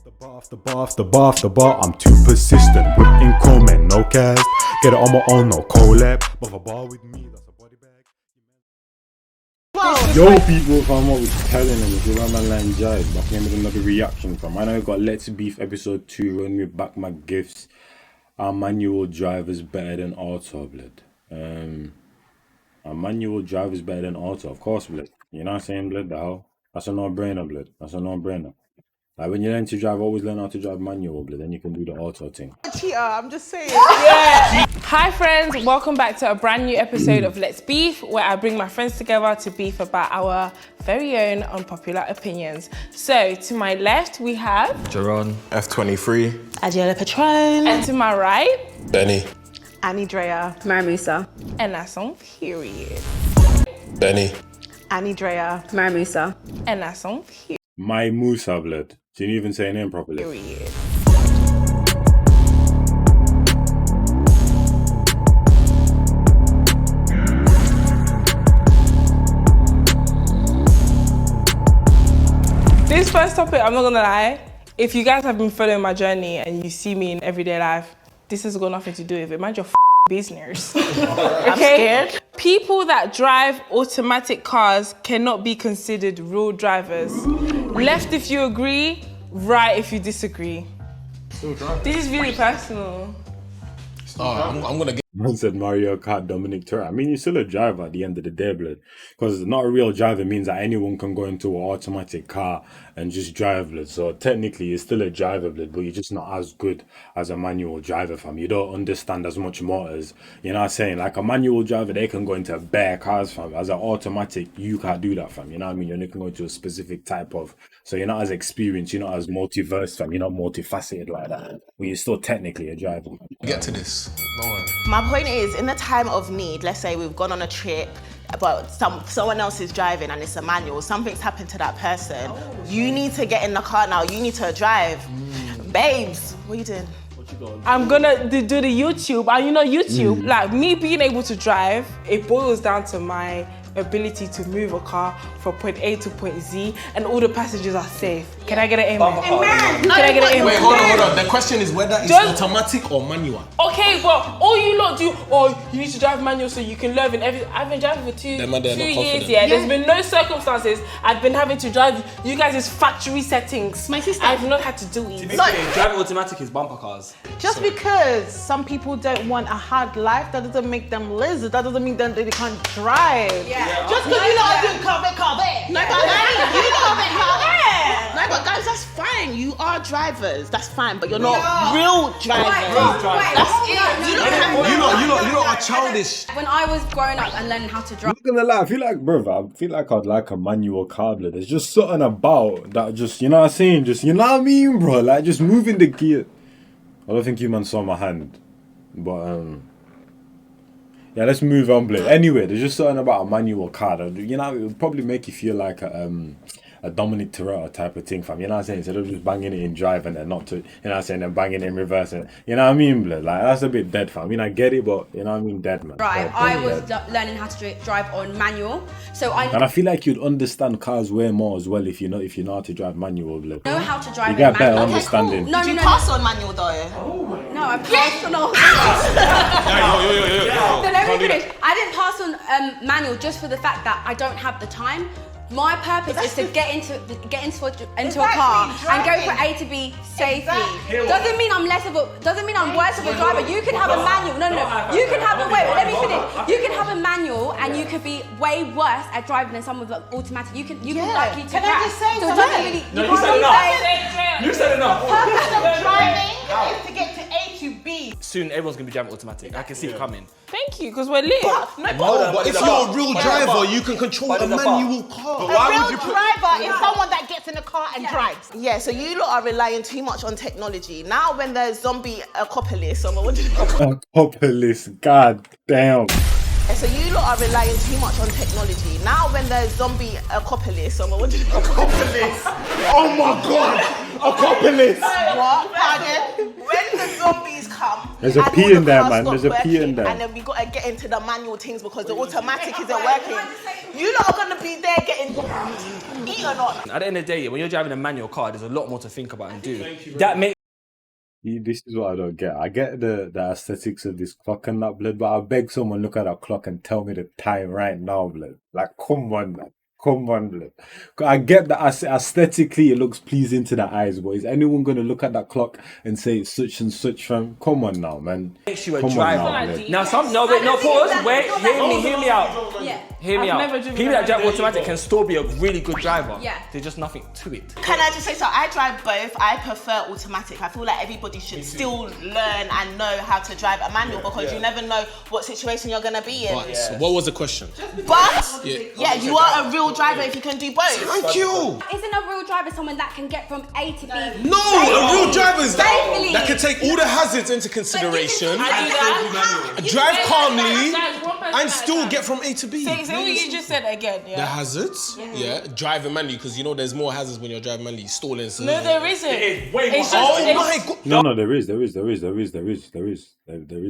Off the bar, I'm too persistent. With income and no cast. Get it on my own, no collab. But a bar with me, that's a body bag. Yo, people, fam, what was telling them? If you run my line jive, back in with another reaction, fam. I know I got Let's Beef episode 2 when we back my gifts. Our manual driver's better than auto, blood. Our manual driver's better than auto, of course, blood. You know what I'm saying, blood? The hell? That's a no-brainer, blood. That's a no-brainer. Like when you learn to drive, always learn how to drive manual, but then you can do the auto thing. Cheater, I'm just saying. Yeah. Hi friends, welcome back to a brand new episode of Let's Beef, where I bring my friends together to beef about our very own unpopular opinions. So to my left we have Jerron, F23, Adiola Patron, and to my right Benny, Annie Drea, Maramusa, and that's on period. Benny, Annie Drea, Maramusa, and that's on period. My Musa, blood. Didn't even say her name properly. Period. This first topic, I'm not gonna lie, if you guys have been following my journey and you see me in everyday life, this has got nothing to do with it. Mind your business. I'm scared. People that drive automatic cars cannot be considered real drivers. Left if you agree, right if you disagree. still driving. This is really personal. I'm gonna get. Man said Mario Kart Dominic Toretto. I mean, you're still a driver at the end of the day, blood. Because not a real driver means that anyone can go into an automatic car and just drive, blood. So technically, you're still a driver, blood, but you're just not as good as a manual driver, fam. You don't understand as much motors. You know what I'm saying? Like a manual driver, they can go into bare cars, fam. As an automatic, you can't do that, fam. You know what I mean? You only can go into a specific type of. So you're not as experienced, you're not as multiverse, fam. You're not multifaceted like that. But you're still technically a driver. Get to this. Don't worry. My point is, in the time of need, let's say we've gone on a trip, but someone else is driving and it's a manual, something's happened to that person. You need to get in the car now, you need to drive. Babes, what are you doing? I'm gonna do the YouTube, and you know YouTube, like me being able to drive, it boils down to my ability to move a car from point A to point Z, and all the passengers are safe. Can I get an amen? Amen. Can I get an amen? Wait, hold on. The question is whether it's automatic or manual. Okay, but all you lot do, you need to drive manual so you can learn in everything. I've been driving for two years, yeah. There's been no circumstances I've been having to drive you guys' factory settings. My sister. I've not had to do it. Driving automatic is bumper cars. Just because some people don't want a hard life, that doesn't make them lazy. That doesn't mean that they can't drive. Yeah. Just because you lot are doing car. No, but you car. No, but guys, that's fine. You are drivers. That's fine, but you're not real drivers. That's it. You lot are childish. When I was growing up and learning how to drive, I'm not gonna lie, I feel like I'd like a manual car, blood. There's just something about that, just, you know what I'm saying? Just, you know what I mean, bro? Like, just moving the gear. I don't think you man saw my hand, but, yeah, let's move on, blood. Anyway, there's just something about a manual car that, you know, it would probably make you feel like a Dominic Toretto type of thing, fam. You know what I'm saying? Instead of just banging it in drive and then not to, you know what I'm saying, and banging it in reverse. And, you know what I mean, blood? Like, that's a bit dead, fam. I mean, I get it, but, you know what I mean, dead, man. right, I was learning how to drive on manual, so I And I feel like you'd understand cars way more as well if you know how to drive manual, blood. know how to drive You get better manual. understanding. No, Did you pass on manual though? No, I passed on all. So let me finish. I didn't pass on manual just for the fact that I don't have the time. My purpose is to get into a car and go from A to B safely. Doesn't mean I'm worse of a driver. You can have a manual. No. You can have let me finish. You can have a manual and you could be way worse at driving than someone with automatic. You can likely to Can I just say so it something? doesn't really. No, you said enough. You said enough. The purpose of driving is to get to A to B. Soon everyone's gonna be driving automatic. I can see it coming. Thank you, because we're lit. No, but if you're a real driver, you can control a manual car. A real driver is someone that gets in the car and drives. Yeah, so you lot are relying too much on technology. Now when there's zombie apocalypse, Apocalypse, god damn. So you lot are relying too much on technology. Now when there's zombie apocalypse, Oh my god! Acopolis. What? Pardon? When the zombies come, There's a and P all in the there, cars man. stop There's a P in working, there. And then we gotta get into the manual things because the automatic isn't working. You lot are gonna be there getting eaten on. At the end of the day, when you're driving a manual car, there's a lot more to think about and do. That makes This is what I don't get. I get the aesthetics of this clock and that, blood, but I beg someone look at that clock and tell me the time right now, blood. Like, come on, man. Come on, blood. I get that aesthetically it looks pleasing to the eyes, but is anyone going to look at that clock and say it's such and such, fam? Come on now, man. makes you a Come on driver. now, blood. Now, pause. Wait, hear me out. Yeah. Hear me I've out. never driven People that a drive manual. automatic can still be a really good driver. Yeah. There's just nothing to it. Can I just say so? I drive both. I prefer automatic. I feel like everybody should still learn and know how to drive a manual because you never know what situation you're gonna be in. But what was the question? But yeah, you are a real driver if you can do both. Thank you. Isn't a real driver someone that can get from A to B? No, a real driver is Safely. that can take all the hazards into consideration, drive calmly, and still get from A to B. Say what you just said again, The yeah. hazards, driving manually, because you know there's more hazards when you're driving manually, stalling. No, there isn't. It is way more. It's just, Oh it's- my god! No, there is,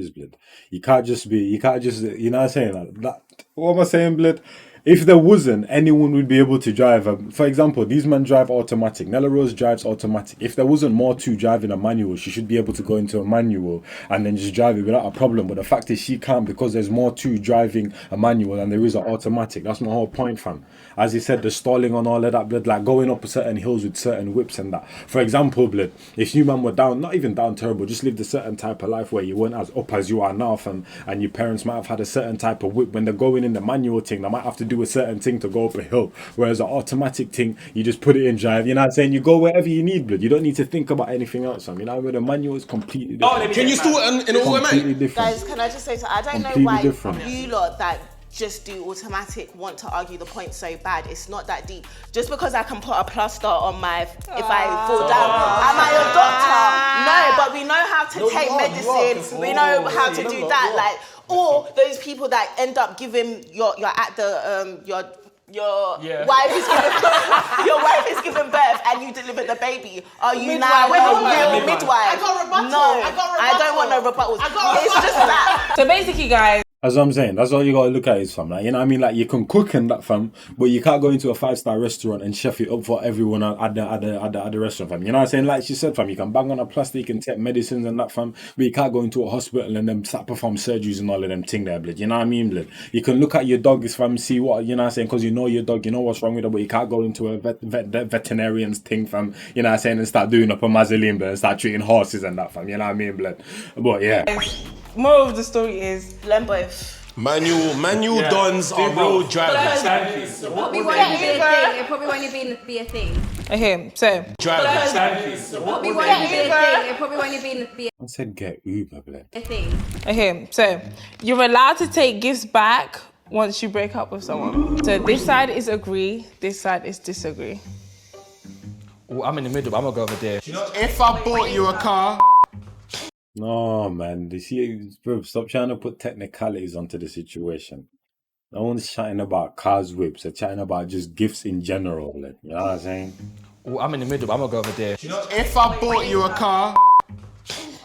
blood. You can't just, you know what I'm saying? Like, that, what am I saying, blood? If there wasn't, anyone would be able to drive. For example, these men drive automatic. Nella Rose drives automatic. If there wasn't more to driving a manual, she should be able to go into a manual and then just drive it without a problem. But the fact is she can't because there's more to driving a manual than there is an automatic. That's my whole point, fam. As he said, the stalling on all of that, blood, like going up certain hills with certain whips and that. For example, blood, if you man were down, not even down terrible, just lived a certain type of life where you weren't as up as you are now, fam, and your parents might have had a certain type of whip. When they're going in the manual thing, they might have to do a certain thing to go up a hill. Whereas an automatic thing, you just put it in drive. You know what I'm saying? You go wherever you need, blood. You don't need to think about anything else, fam. You know, where the manual is completely different. Can you stall in automatic? Completely different. Guys, can I just say so? I don't know Completely why different. you lot that just do automatic want to argue the point so bad. It's not that deep. Just because I can put a plaster on my if I fall down, am I a doctor? No, but we know how to take medicine. We know how to do that. Like, or those people that end up giving your wife is giving your wife is giving birth and you deliver the baby. Are you now a real midwife? I got rebuttal. No, I got I don't want no rebuttals. I got It's just that. So basically, guys, As I'm saying, that's all you gotta look at is, fam. Like, you know what I mean? Like, you can cook and that, fam, but you can't go into a 5-star restaurant and chef it up for everyone at the restaurant, fam. You know what I'm saying? Like she said, fam, you can bang on a plastic and take medicines and that, fam, but you can't go into a hospital and then start perform surgeries and all of them thing there, blood. You know what I mean, blood? You can look at your dog, fam, see what, you know what I'm saying, because you know your dog, you know what's wrong with it, but you can't go into a veterinarian's thing, fam, you know what I'm saying, and start doing up a mausoleum, blood, and start treating horses and that, fam. You know what I mean, blood? But yeah. moral of the story is Learn both. Manual dons are real drivers. It probably won't even be a thing. It probably won't even be a thing. okay. So Drivers. It probably won't even be a thing. It probably won't even be I said get Uber, blood. a thing. okay, so you're allowed to take gifts back once you break up with someone. So this side is agree, this side is disagree. Ooh, I'm in the middle, but I'm gonna go over there. If I bought you a car, No, man. You see, bro, stop trying to put technicalities onto the situation. No one's chatting about cars, whips. They're chatting about just gifts in general. Like, you know what I'm saying? Ooh, I'm in the middle, but I'm gonna go over there. if I bought you a car,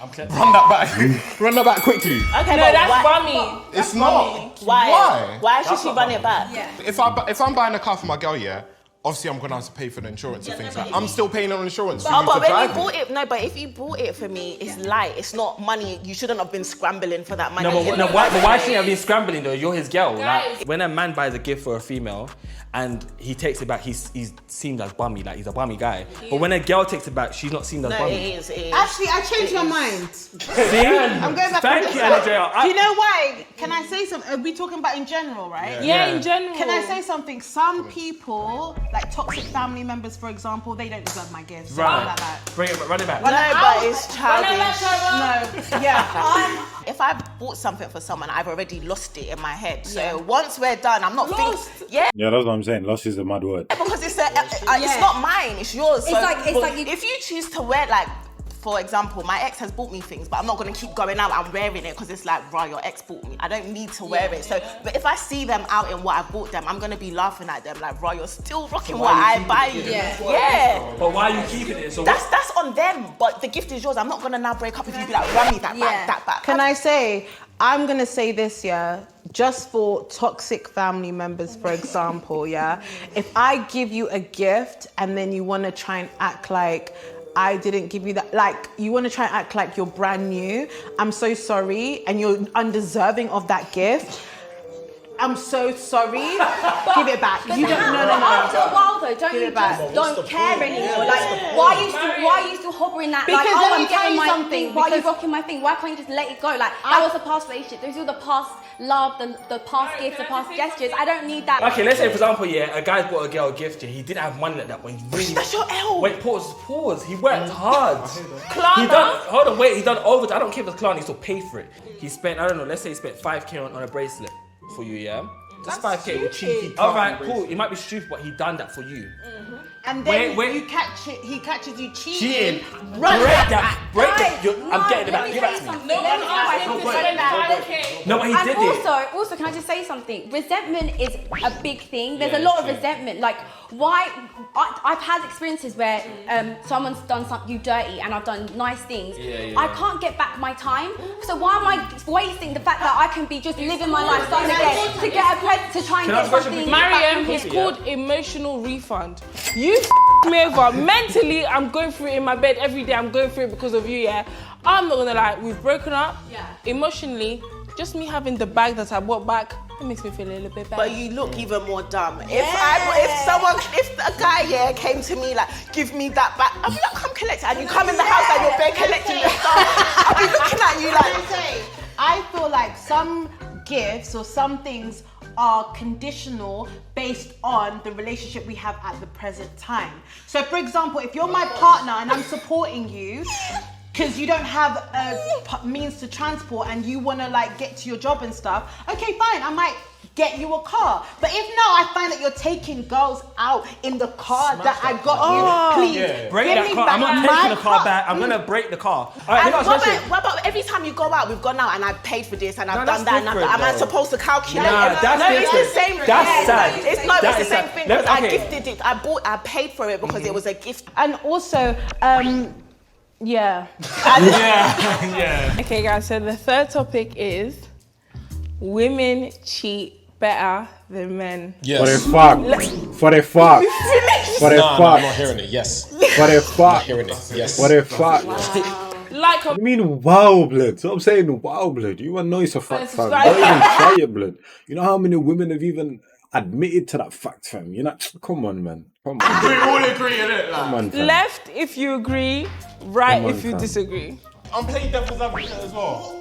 run that back. Run that back quickly. Okay, No, but that's why? bummy. It's not. Why? Why should she run it back? Yeah. If I'm buying a car for my girl, yeah, obviously I'm gonna have to pay for the insurance and things like that. I'm still paying on insurance for Oh, you but to when drive you me. bought it, no, but if you bought it for me, it's light. It's not money. You shouldn't have been scrambling for that money. But why shouldn't I be scrambling though? You're his girl. Like, when a man buys a gift for a female and he takes it back, he seems like bummy, like he's a bummy guy. But when a girl takes it back, she's not seen as No, bummy. it is. It is. Actually, I changed my mind. See? I'm going back. Thank you, Andrea. Do you know why? Can I say something? Are we talking about in general, right? Yeah, in general. Can I say something? Some people, like toxic family members, for example, they don't deserve my gifts. Right. Like that. Bring it, run it back. No, but it's childish. No, yeah. If I bought something for someone, I've already lost it in my head. So once we're done, I'm not thinking. Yeah, Yeah, that's what I'm saying. Lost is a mad word. because it's not mine. It's yours. It's like you- if you choose to wear like for example, my ex has bought me things, but I'm not gonna keep going out and wearing it because it's like, right, your ex bought me. I don't need to wear it. So, but if I see them out in what I bought them, I'm gonna be laughing at them like, right, you're still rocking what I buy you. Yeah. But why are you keeping it? So that's on them. But the gift is yours. I'm not gonna now break up if you be like, run me that back. Can I say, I'm gonna say this, just for toxic family members, for example, if I give you a gift and then you wanna try and act like I didn't give you that, like you wanna try and act like you're brand new, I'm so sorry, and you're undeserving of that gift, I'm so sorry. Give it back. You don't. No. After a while, though, don't you just don't care anymore? Like, why are you still hovering that? Because like, oh, let me I'm tell getting you my something, thing. Why are you because- rocking my thing? Why can't you just let it go? Like, that was a past relationship. Those are the past love, the past gifts, the past gestures. I don't need that. okay, let's say for example, a guy bought a girl a gift. He didn't have money like that, but he really. That's your L. Wait, pause. He worked hard. Klarna. He done overtime. I don't care if it's Klarna. He still paid for it. He spent, I don't know. Let's say he spent 5K on a bracelet for you, Just 5K. cheeky. All right, cool. It might be stupid, but he done that for you. And then Wait. you catch it, he catches you cheating. Cheating. Run Break that that. Break that. I'm getting it let back. me Give tell it you to me. something. No Let one me tell you asked him to something. spend 5K. No, but he And did it. also, can I just say something? Resentment is a big thing. There's a lot of resentment. Like, why? I've had experiences where someone's done you dirty, and I've done nice things. I can't get back my time. So why am I wasting the fact that I can be just living my life, starting again, to get a present, to try and Can I get ask a question, something? please? Mariam, back it's from called emotional refund. You me over. Mentally, I'm going through it in my bed every day. I'm going through it because of you, I'm not gonna lie, we've broken up. Emotionally, just me having the bag that I bought back, it makes me feel a little bit better. But you look even more dumb. If a guy came to me like, give me that back, I'll be like, come collect it. And you come in the house and you're bare collecting your stuff. I'll be looking at you like. I feel like some gifts or some things are conditional based on the relationship we have at the present time. So for example, if you're my partner and I'm supporting you, because you don't have a means to transport and you want to like get to your job and stuff, okay, fine, I might get you a car. But if now I find that you're taking girls out in the car that I got you, please Break give that me car. back I'm not my taking the car back. I'm gonna break the car. All right, And let me ask a question. what about every time you go out, we've gone out and I've paid for this and I've No, done that's that and I've different, am I though. supposed to calculate? Nah, that's no, different. it's the same. That's sad. It's not. That It's is the same sad. thing Let- because I okay. gifted it. I paid for it because it was a gift. And also, yeah. Okay, guys, so the third topic is women cheat better than men. For a Yes. fact. For a fact. For a Nah, I'm not fact. hearing it. Yes. For a fact. Hearing it. Yes. For a fact. Like I mean, wow, blood. So I'm saying, wow, blood. You want to know it's a fact, fam. subscribe. Don't even try it, blood. You know how many women have even admitted to that fact, fam? You know, come on, man. Come on. We all agree on it. Come on, fam. left if you agree, right Come on, if you fam. disagree. I'm playing devil's advocate as well.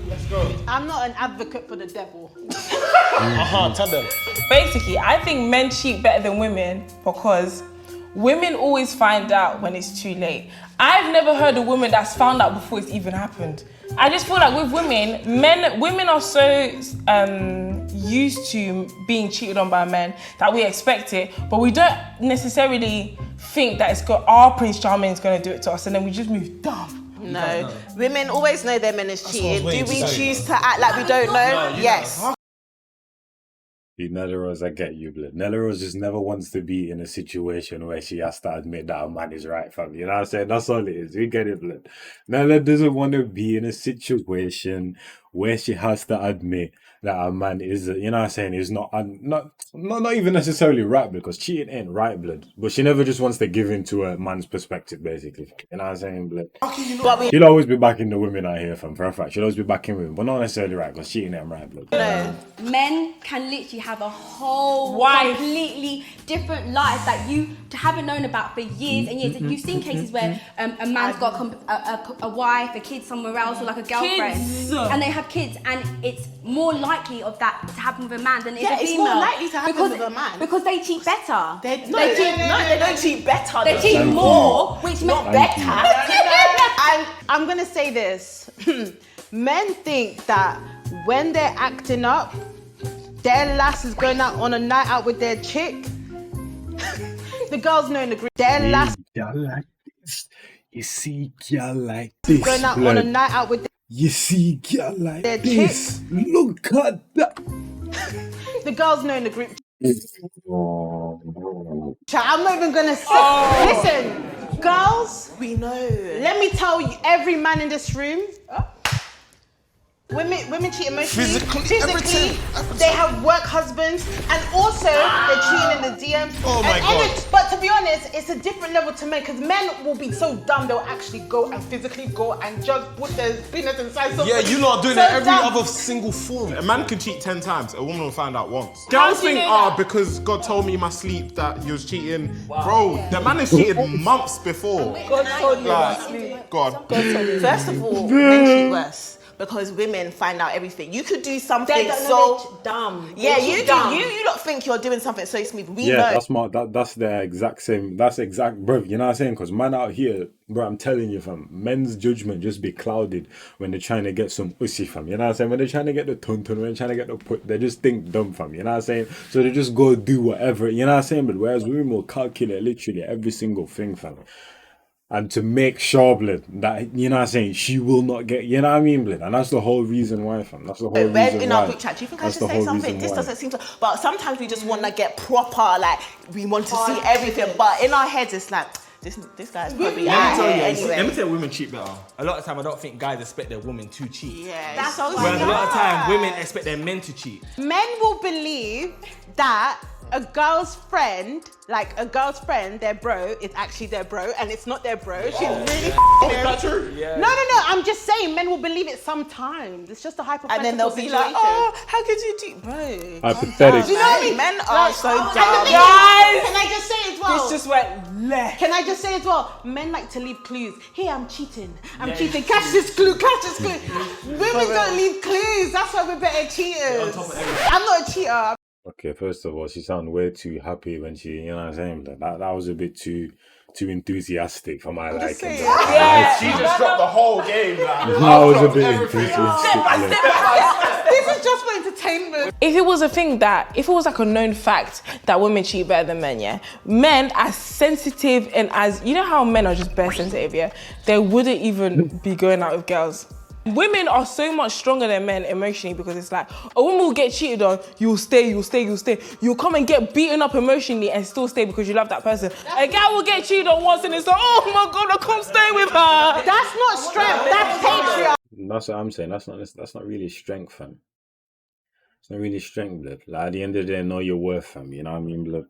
Let's go. I'm not an advocate for the devil. Tell them. Basically, I think men cheat better than women because women always find out when it's too late. I've never heard a woman that's found out before it's even happened. I just feel like with women are so used to being cheated on by men that we expect it, but we don't necessarily think that our Prince Charming is going to do it to us, and then we just move dumb. No, women always know their men is cheating. waiting Do we to say. choose to act like we don't know? Yes. Nella Rose, I get you, blood. Nella Rose just never wants to be in a situation where she has to admit that a man is right, fam. You know what I'm saying? That's all it is. We get it, blood. Nella doesn't want to be in a situation where she has to admit that a man is, you know what I'm saying, is not even necessarily right, because cheating ain't right, blood. But she never just wants to give in to a man's perspective, basically. You know what I'm saying, blood? But She'll always be backing the women out here, fam, for a fact. She'll always be backing women, but not necessarily right, because cheating ain't right, blood. Men can literally have a whole Wife. completely different life that you haven't known about for years and years. You've seen cases where a man's got a wife, a kid somewhere else, or like a girlfriend, Kids. and they have kids, and it's more likely of that to happen with a man than it is a it's female. more likely to happen because, with a man. because they cheat better. they don't cheat better. They cheat more, which makes better. And I'm gonna say this. Men think that when they're acting up, their lass is going out on a night out with their chick. The girls know in the group. Their lass. Yeah, like this. You see, girl like this. Going out on a night out with You see, girl like They're this. Look at that. the girls know in the group. I'm not even gonna say. Listen, girls. We know. Let me tell you, every man in this room. Women cheat emotionally, Physically, everything. they have work husbands, and also they're cheating in the DMs. Oh my God. But to be honest, it's a different level to men, because men will be so dumb they'll actually go and physically go and just put their penis inside something. Yeah, you lot are doing So it every dumb. other single form. A man can cheat 10 times, a woman will find out once. How Girls do you think, know that? because God told me in my sleep that he was cheating. Bro, the man has cheated months before. God told you Like, sleep. God. First of all, men cheat worse because women find out everything. You could do something so dumb. Yeah, They're you dumb. do. You don't think you're doing something so smooth. We Yeah, know. that's the exact same. That's exact, bro. You know what I'm saying? Because man out here, bro, I'm telling you, fam, men's judgment just be clouded when they're trying to get some ussy, fam. You know what I'm saying? When they're trying to get the tuntun, when they're trying to get the put, they just think dumb, fam. You know what I'm saying? So they just go do whatever. You know what I'm saying? But whereas women will calculate literally every single thing, fam. And to make sure, blood, that, you know what I'm saying, she will not get, you know what I mean, blood? And that's the whole reason why, fam. That's the whole reason We're in our why. group chat. Do you think That's I the should say whole something? reason This why. doesn't seem to. But sometimes we just want to get proper, like we want to see everything. But in our heads, it's like this guy's probably out here Let anyway. me tell you, women cheat better. A lot of time, I don't think guys expect their women to cheat. Yeah, That's so Whereas a lot of time, women expect their men to cheat. Men will believe that a girl's friend, their bro, is actually their bro, and it's not their bro. She's really Is that true? Yeah. No. I'm just saying, men will believe it sometimes. It's just a hypothetical And then they'll be situation. like, oh, how could you cheat, bro? Hypothetical. Do you know what I mean? Men are so And the dumb. thing is, can I just say as well? This just went left. Can I just say as well? Men like to leave clues. Hey, I'm cheating. I'm cheating. Catch this clue. Catch this clue. Women don't leave clues. That's why we're better cheaters. I'm not a cheater. Okay, first of all, she sounded way too happy when she, you know what I'm saying? That was a bit too enthusiastic for my liking. saying. Yeah. She just dropped the whole game. Like, That was a bit enthusiastic. This is just for entertainment. If it was a thing if it was like a known fact that women cheat better than men, yeah, men as sensitive and as, you know how men are just bare sensitive, yeah, they wouldn't even be going out with girls. Women are so much stronger than men emotionally, because it's like, a woman will get cheated on, you'll stay. You'll come and get beaten up emotionally and still stay because you love that person. A guy will get cheated on once and it's like, oh my God, I can't stay with her. That's not strength. That's patriarchy. That's what I'm saying. That's not really strength, fam. It's not really strength, blood. Like, at the end of the day, know your worth, fam. You know what I mean, blood?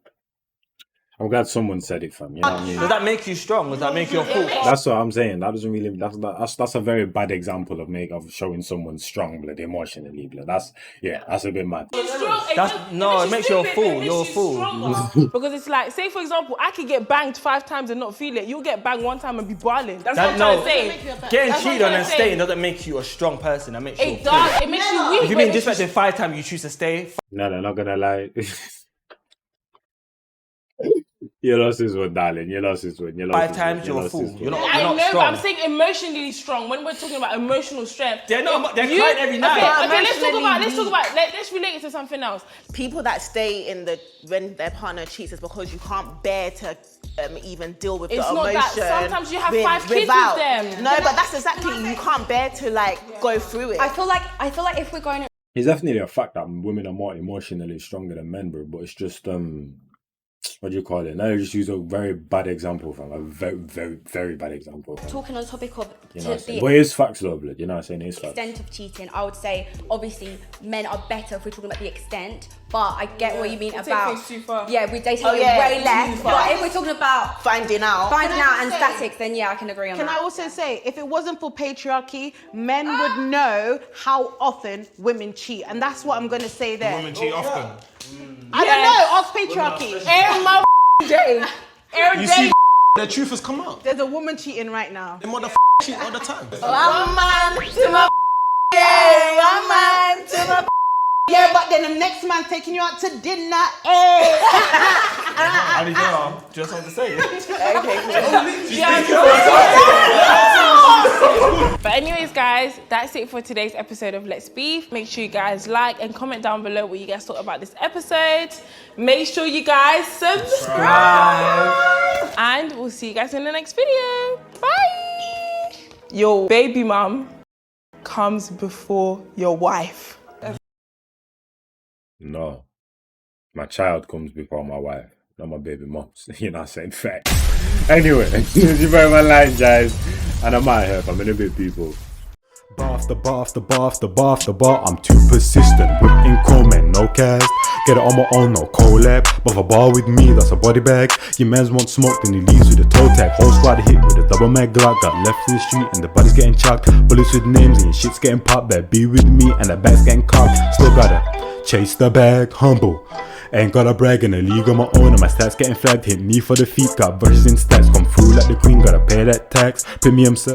I'm glad someone said it, fam. You know what I mean? Does that make you strong? Does that make you a fool? That's what I'm saying. That doesn't really. That's a very bad example of showing someone strong, blood, emotionally, blood. That's a bit mad. It makes you a fool. You're a fool. Because it's like, say for example, I could get banged 5 times and not feel it. You'll get banged 1 time and be boiling. That's what I'm trying to say. Getting That's what cheated I'm on trying and to say. staying doesn't make you a strong person. That makes you a It fool. does. It makes you weak. If you but mean it makes you disrespected 5 times, you choose to stay. No, not gonna lie. You lost this one, darling. You lost this one. 5 times, you're a fool. You're I not know, strong. but I'm saying emotionally strong. When we're talking about emotional strength, They're crying every night. Okay, let's relate it to something else. People that stay when their partner cheats is because you can't bear to even deal with It's the not emotion. that. Sometimes you have 5 kids with them. No, but that's exactly, you can't bear to go through it. I feel like if we're going It's definitely a fact that women are more emotionally stronger than men, bro. But it's just what do you call it? Now you just use a very bad example, fam. A very, very, very bad example. Fam. talking on the topic of You know what I'm saying? But it is facts, though, blood. You know what I'm saying? It is facts. extent of cheating, I would say obviously men are better if we're talking about the extent, but I get what you mean take about things too far. yeah, they take it yeah, way too less. far. But if we're talking about Finding out. and statics, then yeah, I can agree on Can that. I also say, if it wasn't for patriarchy, men would know how often women cheat. And that's what I'm going to say there. women cheat often. I don't know, ask patriarchy. Every my day. Every You day. see, the truth has come out. There's a woman cheating right now. They cheat all the time. One man to my one man to my Yeah, but then the next man taking you out to dinner. I mean, just want to say it. But anyways, guys, that's it for today's episode of Let's Beef. Make sure you guys like and comment down below what you guys thought about this episode. Make sure you guys subscribe. And we'll see you guys in the next video. Bye. your baby mum comes before your wife. No. My child comes before my wife, not my baby moms. You know what I'm saying? Fact. Anyway, you bear my line, guys. And I'm out here. I'm in a bit, people. Bar after bar after bar after bar after bar. I'm too persistent. Whipping comment, no cast. Get it on my own, no collab. But for bar with me, that's a body bag. Your mans want smoke, then he leaves with a toe tag. Whole squad hit with a double mag Glock. Got left in the street and the body's getting chucked. Bullets with names and your shit's getting popped. Better be with me and the bag's getting cocked. Still gotta chase the bag, humble. Ain't gotta brag in a league on my own and my stats getting flagged. Hit me for the feet, got verses in stats. Come through like the queen, gotta pay that tax. Premium sir.